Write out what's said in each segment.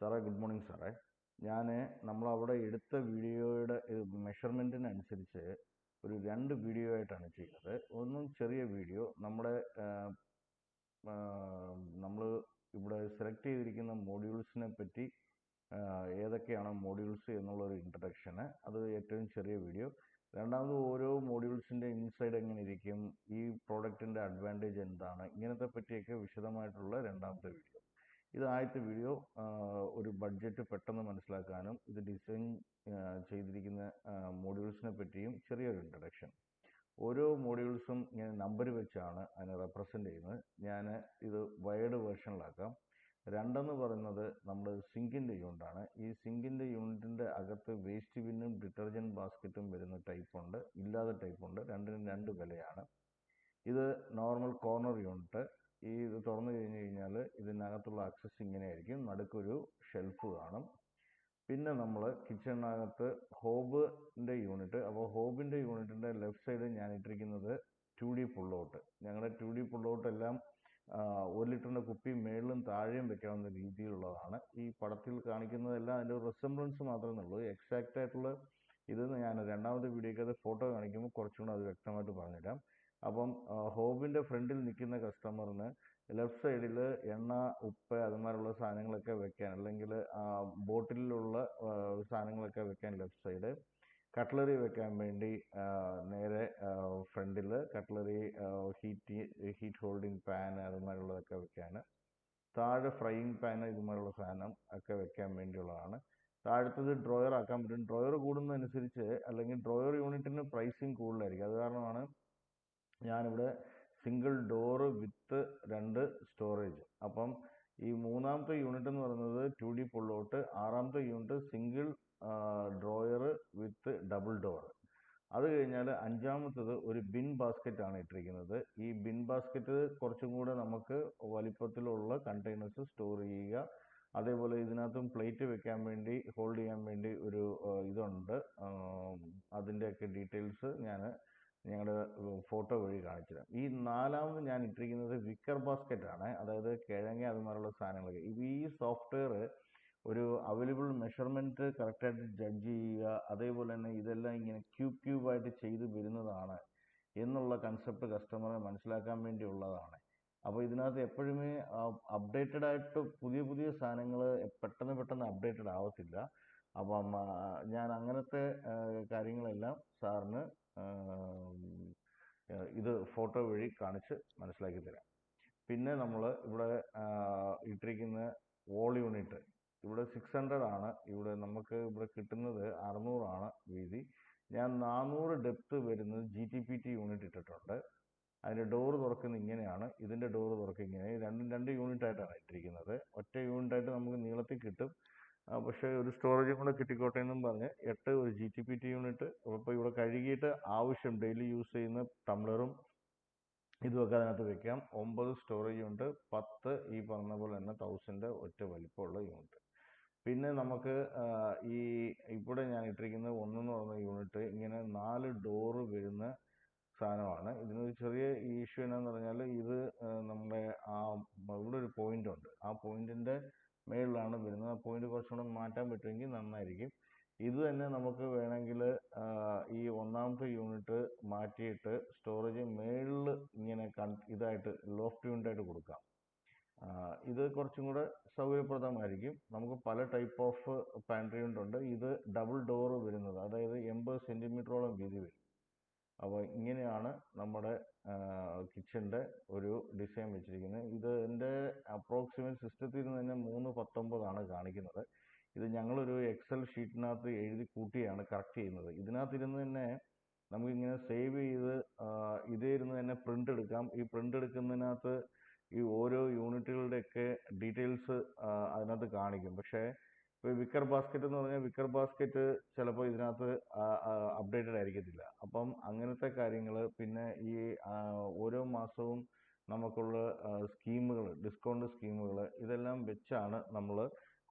സാറേ good morning സാറേ. ഞാൻ നമ്മളവിടെ എടുത്ത വീഡിയോയുടെ മെഷർമെൻറ്റിനനുസരിച്ച് ഒരു 2 വീഡിയോ ആയിട്ടാണ് ചെയ്തത്. ഒന്നും ചെറിയ വീഡിയോ നമ്മൾ ഇവിടെ സെലക്ട് ചെയ്തിരിക്കുന്ന മോഡ്യൂൾസിനെ പറ്റി ഏതൊക്കെയാണ് മോഡ്യൂൾസ് എന്നുള്ളൊരു ഇൻട്രഡക്ഷന്, അത് ഏറ്റവും ചെറിയ വീഡിയോ. രണ്ടാമത് ഓരോ മോഡ്യൂൾസിൻ്റെ ഇൻസൈഡ് എങ്ങനെ ഇരിക്കും, ഈ പ്രോഡക്റ്റിൻ്റെ അഡ്വാൻറ്റേജ് എന്താണ്, ഇങ്ങനത്തെ പറ്റിയൊക്കെ വിശദമായിട്ടുള്ള രണ്ടാമത്തെ വീഡിയോ. ഇത് ആദ്യത്തെ വീഡിയോ ഒരു ബഡ്ജറ്റ് പെട്ടെന്ന് മനസ്സിലാക്കാനും ഇത് ഡിസൈൻ ചെയ്തിരിക്കുന്ന മോഡ്യൂൾസിനെ പറ്റിയും ചെറിയൊരു ഇൻട്രഡക്ഷൻ. ഓരോ മോഡ്യൂൾസും ഇങ്ങനെ നമ്പർ വെച്ചാണ് അതിനെ റെപ്രസെൻ്റ് ചെയ്യുന്നത്. ഞാൻ ഇത് വയേർഡ് വേർഷനിലാക്കാം. 2 പറയുന്നത് നമ്മുടെ സിങ്കിൻ്റെ യൂണിറ്റാണ്. ഈ സിങ്കിൻ്റെ യൂണിറ്റിൻ്റെ അകത്ത് വേസ്റ്റ് ബിന്നും ഡിറ്റർജൻറ്റ് ബാസ്ക്കറ്റും വരുന്ന ടൈപ്പുണ്ട്, ഇല്ലാതെ ടൈപ്പുണ്ട്. രണ്ടിനും 2 വിലയാണ്. ഇത് നോർമൽ കോർണർ യൂണിറ്റ്. ഇത് തുറന്നു കഴിഞ്ഞ് കഴിഞ്ഞാൽ ഇതിനകത്തുള്ള ആക്സസ് ഇങ്ങനെയായിരിക്കും. നടുക്കൊരു ഷെൽഫ് കാണും. പിന്നെ നമ്മൾ കിച്ചണിനകത്ത് ഹോബിൻ്റെ യൂണിറ്റ്. അപ്പോൾ ഹോബിൻ്റെ യൂണിറ്റിൻ്റെ ലെഫ്റ്റ് സൈഡ് ഞാൻ ഇട്ടിരിക്കുന്നത് 2D പുള്ളൗട്ട്. ഞങ്ങളുടെ 2D പുള്ളൗട്ട് എല്ലാം 1 ലിറ്ററിൻ്റെ കുപ്പി മേളിലും താഴെയും വെക്കാവുന്ന രീതിയിലുള്ളതാണ്. ഈ പടത്തിൽ കാണിക്കുന്നതെല്ലാം അതിൻ്റെ റിസംബ്ലൻസ് മാത്രമേ ഉള്ളൂ. എക്സാക്റ്റ് ആയിട്ടുള്ള ഇത് ഞാൻ രണ്ടാമത്തെ വീഡിയോയ്ക്ക് ഫോട്ടോ കാണിക്കുമ്പോൾ കുറച്ചും കൂടെ അത് വ്യക്തമായിട്ട് പറഞ്ഞുതരാം. അപ്പം ഹോബിൻ്റെ ഫ്രണ്ടിൽ നിൽക്കുന്ന കസ്റ്റമറിന് ലെഫ്റ്റ് സൈഡിൽ എണ്ണ, ഉപ്പ് അതുമാതിരിയുള്ള സാധനങ്ങളൊക്കെ വെക്കാൻ, അല്ലെങ്കിൽ ബോട്ടിലുള്ള സാധനങ്ങളൊക്കെ വെക്കാൻ ലെഫ്റ്റ് സൈഡ്, കട്ട്ലറി വെക്കാൻ വേണ്ടി നേരെ ഫ്രണ്ടിൽ കട്ട്ലറി, ഹീറ്റ് ഹോൾഡിംഗ് പാൻ അതുമാതിരിയുള്ളതൊക്കെ വെക്കാൻ, താഴെ ഫ്രൈയിങ് പാൻ ഇതുമാതിരിയുള്ള സാധനം ഒക്കെ വെക്കാൻ വേണ്ടിയുള്ളതാണ്. താഴത്തത് ഡ്രോയർ ആക്കാൻ പറ്റും. ഡ്രോയർ കൂടുന്നതനുസരിച്ച്, അല്ലെങ്കിൽ ഡ്രോയർ യൂണിറ്റിന് പ്രൈസിങ് കൂടുതലായിരിക്കും. അത് കാരണമാണ് ഞാനിവിടെ സിംഗിൾ ഡോറ് വിത്ത് 2 സ്റ്റോറേജ്. അപ്പം ഈ 3ാമത്തെ യൂണിറ്റ് എന്ന് പറയുന്നത് 2D പുള്ളൗട്ട്, 6ാമത്തെ unit single drawer with double door. അത് കഴിഞ്ഞാൽ 5ാമത്തത് ഒരു ബിൻ ബാസ്ക്കറ്റ് ആണ് ഇട്ടിരിക്കുന്നത്. ഈ ബിൻ ബാസ്ക്കറ്റ് കുറച്ചും കൂടെ നമുക്ക് വലിപ്പത്തിലുള്ള കണ്ടെയ്നേഴ്സ് സ്റ്റോർ ചെയ്യുക. അതേപോലെ ഇതിനകത്തും പ്ലേറ്റ് വെക്കാൻ വേണ്ടി, ഹോൾഡ് ചെയ്യാൻ വേണ്ടി ഒരു ഇതുണ്ട്. അതിൻ്റെയൊക്കെ ഡീറ്റെയിൽസ് ഞാൻ ഞങ്ങളുടെ ഫോട്ടോ വഴി കാണിച്ചു തരാം. ഈ 4ാമത് ഞാൻ ഇട്ടിരിക്കുന്നത് വിക്കർ ബാസ്ക്കറ്റ് ആണ്. അതായത് കിഴങ്ങ് അതുമാതിരിയുള്ള സാധനങ്ങളൊക്കെ. ഈ സോഫ്റ്റ്വെയർ ഒരു അവൈലബിൾ മെഷർമെൻറ്റ് കറക്റ്റായിട്ട് ജഡ്ജ് ചെയ്യുക, അതേപോലെ തന്നെ ഇതെല്ലാം ഇങ്ങനെ ക്യൂബായിട്ട് ചെയ്ത് വരുന്നതാണ് എന്നുള്ള കൺസെപ്റ്റ് കസ്റ്റമറെ മനസ്സിലാക്കാൻ വേണ്ടിയുള്ളതാണ്. അപ്പോൾ ഇതിനകത്ത് എപ്പോഴുമേ അപ്ഡേറ്റഡ് ആയിട്ട് പുതിയ പുതിയ സാധനങ്ങൾ പെട്ടെന്ന് അപ്ഡേറ്റഡ് ആവത്തില്ല. അപ്പം ഞാൻ അങ്ങനത്തെ കാര്യങ്ങളെല്ലാം സാറിന് ഇത് ഫോട്ടോ വഴി കാണിച്ച് മനസ്സിലാക്കി തരാം. പിന്നെ നമ്മൾ ഇവിടെ ഇട്ടിരിക്കുന്ന വോൾ യൂണിറ്റ് ഇവിടെ 600 ആണ്. ഇവിടെ നമുക്ക് ഇവിടെ കിട്ടുന്നത് 600 ആണ് വീതി. ഞാൻ 400 ഡെപ്ത് വരുന്നത് GTPT യൂണിറ്റ് ഇട്ടിട്ടുണ്ട്. അതിൻ്റെ ഡോറ് തുറക്കുന്നത് ഇങ്ങനെയാണ്, ഇതിൻ്റെ ഡോറ് തുറക്കുക ഇങ്ങനെ. രണ്ടും 2 യൂണിറ്റ് ആയിട്ടാണ് ഇട്ടിരിക്കുന്നത്. ഒറ്റ യൂണിറ്റായിട്ട് നമുക്ക് നീളത്തിൽ കിട്ടും, പക്ഷേ ഒരു സ്റ്റോറേജും കൂടെ കിട്ടിക്കോട്ടെ എന്നും പറഞ്ഞ് 8 ഒരു GTPT യൂണിറ്റ്. അപ്പോൾ ഇവിടെ കഴുകിയിട്ട് ആവശ്യം ഡെയിലി യൂസ് ചെയ്യുന്ന ടംബ്ലറും ഇതുമൊക്കെ അതിനകത്ത് വെക്കാം. 9 സ്റ്റോറേജ് ഉണ്ട്, 10 ഈ പറഞ്ഞ പോലെ തന്നെ 1000 ഒറ്റ വലിപ്പമുള്ള യൂണിറ്റ്. പിന്നെ നമുക്ക് ഈ ഇവിടെ ഞാൻ ഇട്ടിരിക്കുന്നത് 1 എന്ന് പറയുന്ന യൂണിറ്റ് ഇങ്ങനെ 4 ഡോറ് വരുന്ന സാധനമാണ്. ഇതിനൊരു ചെറിയ ഇഷ്യൂ എന്നാന്ന് പറഞ്ഞാൽ ഇത് നമ്മുടെ ഇവിടെ ഒരു പോയിന്റ് ഉണ്ട്. ആ പോയിന്റിൻ്റെ മേളിലാണ് വരുന്നത്. ആ പോയിന്റ് കുറച്ചും കൂടെ മാറ്റാൻ പറ്റുമെങ്കിൽ നന്നായിരിക്കും. ഇത് തന്നെ നമുക്ക് വേണമെങ്കിൽ ഈ 1ാമത്തെ യൂണിറ്റ് മാറ്റിയിട്ട് സ്റ്റോറേജ് മേളിൽ ഇങ്ങനെ ഇതായിട്ട് ലോഫ്റ്റ് യൂണിറ്റായിട്ട് കൊടുക്കാം. ഇത് കുറച്ചും കൂടെ സൗകര്യപ്രദമായിരിക്കും. നമുക്ക് പല ടൈപ്പ് ഓഫ് പാൻട്രി യൂണിറ്റ് ഉണ്ട്. ഇത് ഡബിൾ ഡോറ് വരുന്നത്, അതായത് 80 സെൻറ്റിമീറ്ററോളം വീതി വരും. അപ്പോൾ ഇങ്ങനെയാണ് നമ്മുടെ കിച്ചൻ്റെ ഒരു ഡിസൈൻ വെച്ചിരിക്കുന്നത്. ഇതിൻ്റെ അപ്രോക്സിമേറ്റ് സിസ്റ്റത്തിൽ നിന്ന് തന്നെ 319 ആണ് കാണിക്കുന്നത്. ഇത് ഞങ്ങളൊരു എക്സൽ ഷീറ്റിനകത്ത് എഴുതി കൂട്ടിയാണ് കറക്റ്റ് ചെയ്യുന്നത്. ഇതിനകത്തിരുന്ന് തന്നെ നമുക്കിങ്ങനെ സേവ് ചെയ്ത് ഇതേ ഇരുന്ന് തന്നെ പ്രിൻ്റ് എടുക്കാം. ഈ പ്രിൻ്റ് എടുക്കുന്നതിനകത്ത് ഈ ഓരോ യൂണിറ്റുകളുടെയൊക്കെ ഡീറ്റെയിൽസ് അതിനകത്ത് കാണിക്കും. പക്ഷേ ഇപ്പോൾ വിക്കർ ബാസ്ക്കറ്റ് എന്ന് പറഞ്ഞാൽ വിക്കർ ബാസ്ക്കറ്റ് ചിലപ്പോൾ ഇതിനകത്ത് അപ്ഡേറ്റഡ് ആയിരിക്കത്തില്ല. അപ്പം അങ്ങനത്തെ കാര്യങ്ങൾ, പിന്നെ ഈ ഓരോ മാസവും നമുക്കുള്ള സ്കീമുകൾ, ഡിസ്കൗണ്ട് സ്കീമുകൾ, ഇതെല്ലാം വെച്ചാണ് നമ്മൾ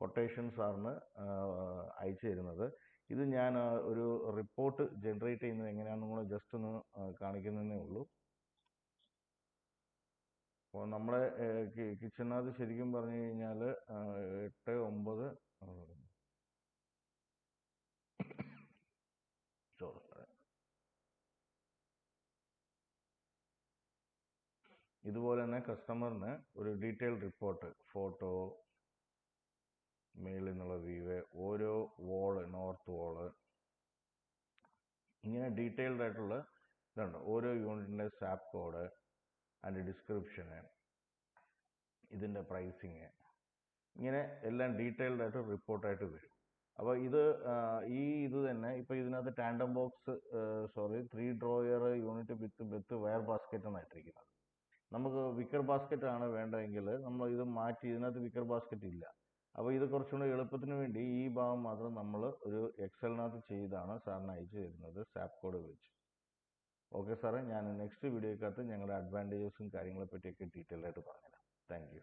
കൊട്ടേഷൻ സാറിന് അയച്ചു തരുന്നത്. ഇത് ഞാൻ ഒരു റിപ്പോർട്ട് ജനറേറ്റ് ചെയ്യുന്നത് എങ്ങനെയാണെന്നും കൂടെ ജസ്റ്റ് ഒന്ന് കാണിക്കുന്നതേ ഉള്ളൂ. അപ്പോൾ നമ്മുടെ കിച്ചണിനകത്ത് ശരിക്കും പറഞ്ഞു കഴിഞ്ഞാൽ 8, 9, ഇതുപോലെ തന്നെ കസ്റ്റമറിന് ഒരു ഡീറ്റെയിൽഡ് റിപ്പോർട്ട്, ഫോട്ടോ, മേളിൽ നിന്നുള്ള വ്യൂ, ഓരോ വോള്, നോർത്ത് വോള്, ഇങ്ങനെ ഡീറ്റെയിൽഡ് ആയിട്ടുള്ള ഇതുണ്ട്. ഓരോ യൂണിറ്റിൻ്റെ സാപ്പ് കോഡ് അതിൻ്റെ ഡിസ്ക്രിപ്ഷന്, ഇതിൻ്റെ പ്രൈസിങ്, ഇങ്ങനെ എല്ലാം ഡീറ്റെയിൽഡ് ആയിട്ട് റിപ്പോർട്ടായിട്ട് വരും. അപ്പോൾ ഇത് തന്നെ ഇപ്പോൾ ഇതിനകത്ത് tandem box 3 drawer unit with wire basket എന്നായിട്ടിരിക്കുന്നത്. നമുക്ക് വിക്കർ ബാസ്ക്കറ്റ് ആണ് വേണ്ടതെങ്കിൽ നമ്മൾ ഇത് മാറ്റി, ഇതിനകത്ത് വിക്കർ ബാസ്ക്കറ്റ് ഇല്ല. അപ്പോൾ ഇത് കുറച്ചുകൂടി എളുപ്പത്തിന് വേണ്ടി ഈ ഭാഗം മാത്രം നമ്മൾ ഒരു എക്സലിനകത്ത് ചെയ്താണ് സാറിന് അയച്ചു തരുന്നത്, സാപ്പ് കോഡ് വെച്ച്. ഓക്കെ സാറേ, ഞാൻ നെക്സ്റ്റ് വീഡിയോക്കകത്ത് ഞങ്ങളുടെ അഡ്വാൻറ്റേജസും കാര്യങ്ങളെ പറ്റിയൊക്കെ ഡീറ്റെയിൽ ആയിട്ട് പറഞ്ഞുതരാം. Thank you.